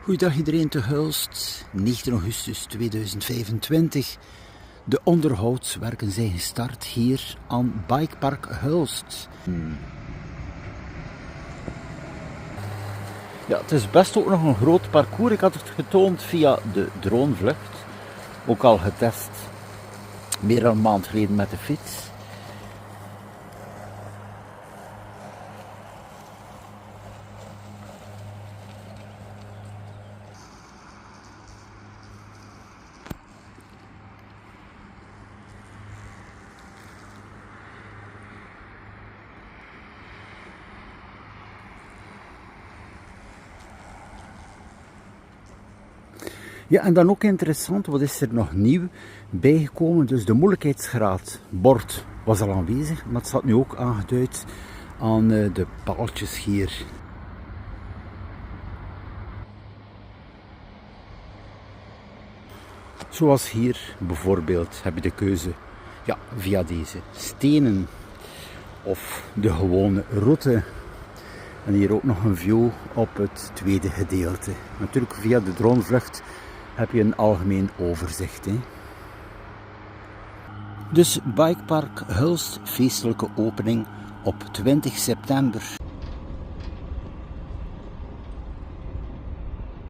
Goeiedag iedereen te Hulst, 19 augustus 2025. De onderhoudswerken zijn gestart hier aan Bikepark Hulst. Ja, het is best ook nog een groot parcours. Ik had het getoond via de dronevlucht. Ook al getest meer dan een maand geleden met de fiets. Ja, en dan ook interessant, wat is er nog nieuw bijgekomen? Dus de moeilijkheidsgraad bord was al aanwezig, maar het staat nu ook aangeduid aan de paaltjes hier. Zoals hier bijvoorbeeld heb je de keuze via deze stenen of de gewone route. En hier ook nog een view op het tweede gedeelte. Natuurlijk via de dronevlucht heb je een algemeen overzicht. Dus Bikepark Hulst, feestelijke opening op 20 september.